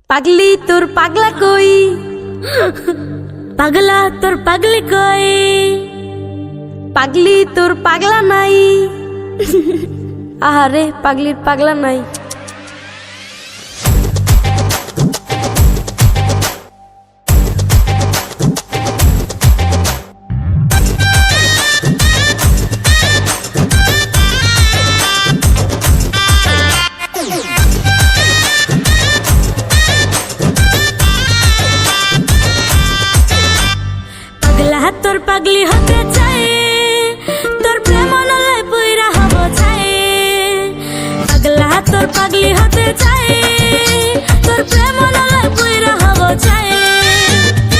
পাগলি তোর পাগলা কই, পাগলা তোর পাগলি কই, পাগলি তোর পাগলা নাই। আহারে পাগলির পাগলা নাই। তোর পাগলি হতে চাই, তোর প্রেম নলে পুইরা হব চাই। পাগলা তোর পাগলি হতে চাই, তোর প্রেম নলে পুইরা হব চাই।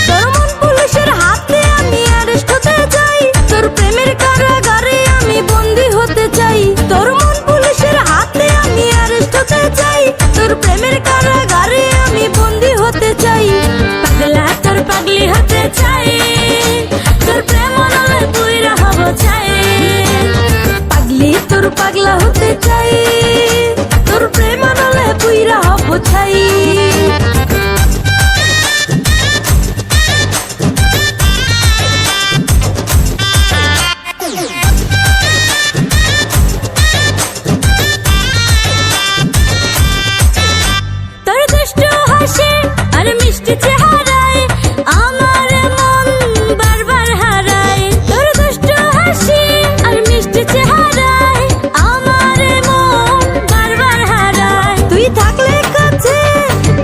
তোর মন পুলিশের হাতে আমি অ্যারেস্ট হতে চাই, তোর প্রেমের কারাগারে আমি বন্দী হতে চাই। তোর মন পুলিশের হাতে আমি অ্যারেস্ট হতে চাই, তোর প্রেমের কারাগারে আমি বন্দী হতে চাই। পাগলা তোর পাগলি হতে চাই, তোর প্রেম নলে পুইরা হব চাই। পাগলি তোর পাগলা হতে চাই, তোর প্রেম নলে পুইরা হব চাই। তোর দুষ্টু হাসি আর মিষ্টি চেহারায় আমার মন বারবার হারায়। তোর দুষ্টু হাসি আর মিষ্টি চেহারায় আমার মন বারবার হারায়। তুই থাকলে কাছে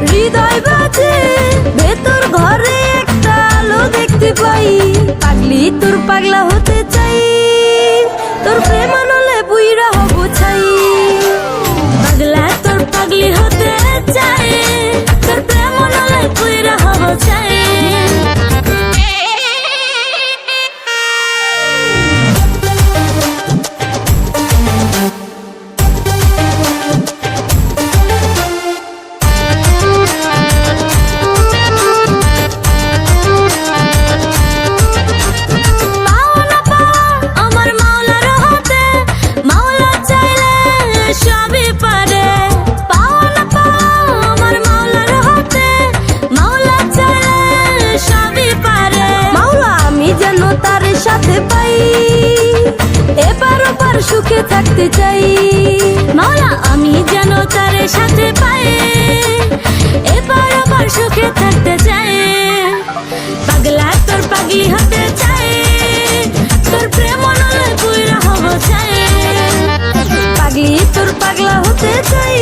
হৃদয় বাজে, ভেতর ঘরে একটা আলো দেখতে পাই। পাগলি তোর পাগলা হতে চাই, তোর প্রেম নলে বুইরা হব চাই। পাগলা তোর পাগলি হতে চাই, তোর প্রেম নলে বুইরা হব চাই। সাথে পাই এবার ওপার সুখে থাকতে চাই। মাওলা আমি যেন তার সাথে পাই, এবার ওপার সুখে থাকতে চাই। পাগলা তোর পাগলি হতে চাই, তোর প্রেম নলে পুইরা হব চাই। পাগলি তোর পাগলা হতে চাই,